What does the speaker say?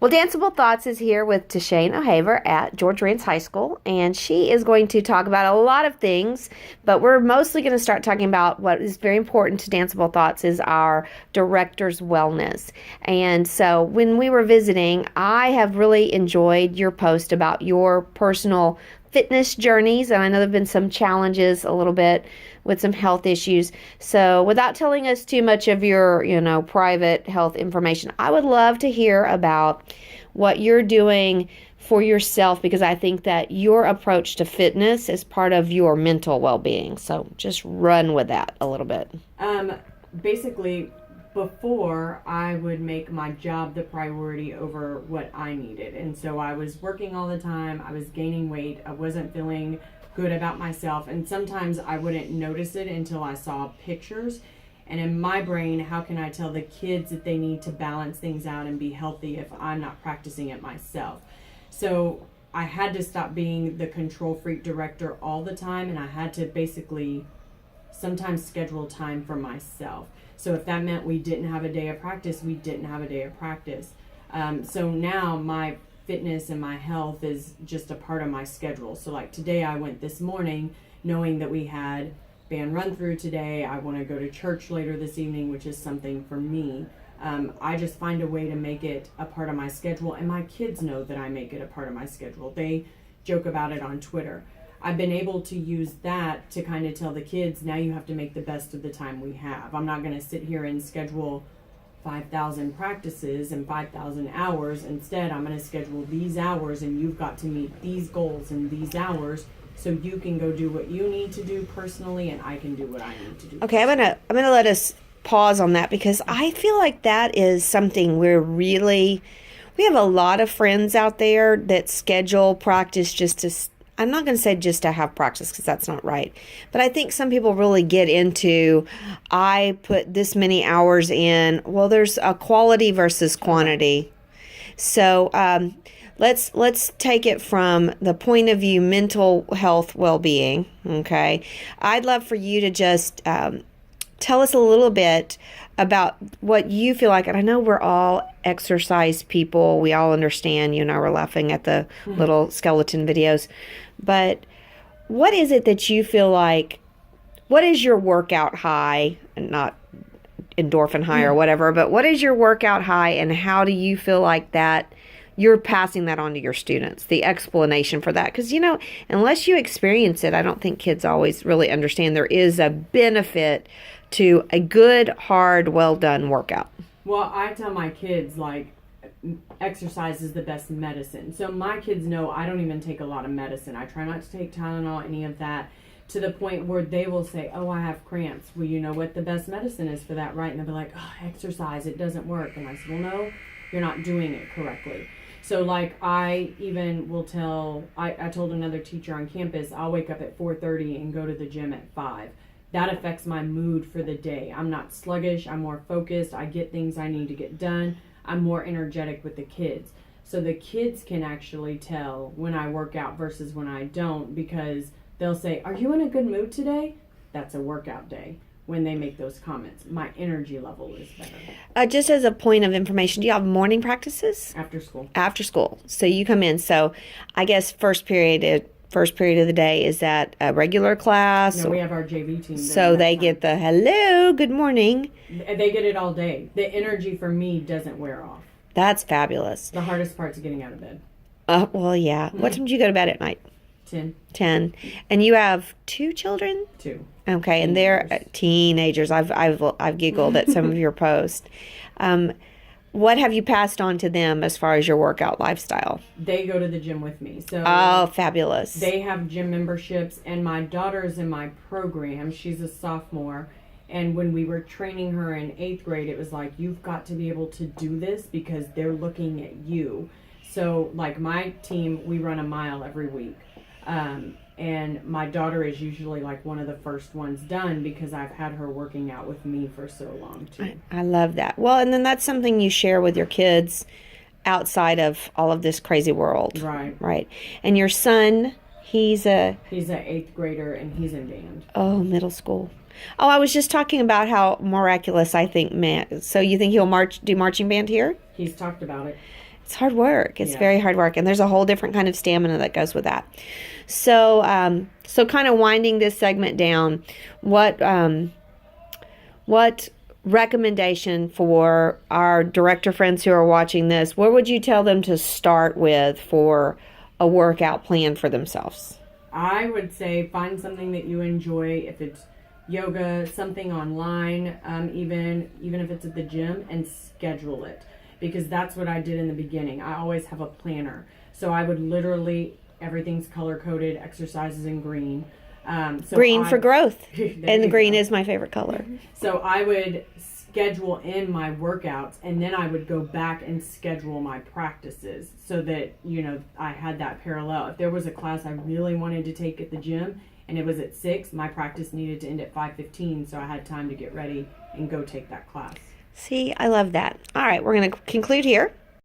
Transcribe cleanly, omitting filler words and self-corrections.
Well, Danceable Thoughts is here with TaShane O'Haver at George Rance High School, and she is going to talk about a lot of things, but we're mostly going to start talking about what is very important to Danceable Thoughts is our director's wellness. And so when we were visiting, I have really enjoyed your post about your personal fitness journeys, and I know there have been some challenges a little bit with some health issues. So without telling us too much of your, private health information, I would love to hear about what you're doing for yourself, because I think that your approach to fitness is part of your mental well-being. So just run with that a little bit. Basically, before I would make my job the priority over what I needed. And so I was working all the time. I was gaining weight. I wasn't feeling good about myself. And sometimes I wouldn't notice it until I saw pictures. And in my brain, how can I tell the kids that they need to balance things out and be healthy if I'm not practicing it myself? So I had to stop being the control freak director all the time. And I had to basically sometimes schedule time for myself. So if that meant we didn't have a day of practice, we didn't have a day of practice. So now my fitness and my health is just a part of my schedule. So like today I went this morning knowing that we had band run through today. I want to go to church later this evening, which is something for me. I just find a way to make it a part of my schedule, and my kids know that I make it a part of my schedule. They joke about it on Twitter. I've been able to use that to kind of tell the kids, now you have to make the best of the time we have. I'm not going to sit here and schedule 5,000 practices and 5,000 hours. Instead, I'm going to schedule these hours, and you've got to meet these goals in these hours so you can go do what you need to do personally, and I can do what I need to do. Okay, I'm gonna let us pause on that, because I feel like that is something we have a lot of friends out there that schedule practice just to, I'm not going to say just to have practice, because that's not right. But I think some people really get into, I put this many hours in. Well, there's a quality versus quantity. So let's take it from the point of view mental health well-being. Okay, I'd love for you to just tell us a little bit about what you feel like. And I know we're all exercise people. We all understand. You and I were laughing at the little skeleton videos. But what is it that you feel like, what is your workout high? And not endorphin high or whatever, but what is your workout high, and how do you feel like that you're passing that on to your students, the explanation for that? Because, unless you experience it, I don't think kids always really understand there is a benefit to a good, hard, well-done workout. Well, I tell my kids, exercise is the best medicine. So my kids know I don't even take a lot of medicine. I try not to take Tylenol, any of that, to the point where they will say, oh, I have cramps. Well, you know what the best medicine is for that, right? And they'll be like, oh, exercise, it doesn't work. And I said, well, no, you're not doing it correctly. So I even will I told another teacher on campus, I'll wake up at 4:30 and go to the gym at 5. That affects my mood for the day. I'm not sluggish. I'm more focused. I get things I need to get done. I'm more energetic with the kids. So the kids can actually tell when I work out versus when I don't, because they'll say, are you in a good mood today? That's a workout day. When they make those comments, my energy level is better. Just as a point of information, do you have morning practices? After school. After school. So you come in. So I guess first period of the day, is that a regular class? No, we have our JV team. So they get the hello, good morning. They get it all day. The energy for me doesn't wear off. That's fabulous. The hardest part's getting out of bed. Well, yeah. What time do you go to bed at night? 10. And you have 2 children? 2. Okay, and they're teenagers. I've giggled at some of your posts. What have you passed on to them as far as your workout lifestyle? They go to the gym with me. So oh, fabulous. They have gym memberships, and my daughter's in my program. She's a sophomore. And when we were training her in 8th grade, it was like, you've got to be able to do this because they're looking at you. So my team, we run a mile every week. And my daughter is usually one of the first ones done, because I've had her working out with me for so long too. I love that. Well, and then that's something you share with your kids outside of all of this crazy world. Right. And your son, he's a 8th grader, and he's in band. Oh, middle school. Oh, I was just talking about how miraculous I think Matt. So you think he'll do marching band here? He's talked about it. It's hard work. It's Yeah. very hard work, and there's a whole different kind of stamina that goes with that. So, so kind of winding this segment down, what recommendation for our director friends who are watching this? What would you tell them to start with for a workout plan for themselves? I would say find something that you enjoy. If it's yoga, something online, even if it's at the gym, and schedule it. Because that's what I did in the beginning. I always have a planner. So I would literally, everything's color-coded, exercises in green. Green for growth. And the green go. is my favorite color. So I would schedule in my workouts, and then I would go back and schedule my practices so that, I had that parallel. If there was a class I really wanted to take at the gym and it was at 6, my practice needed to end at 5:15, so I had time to get ready and go take that class. See, I love that. All right, we're going to conclude here.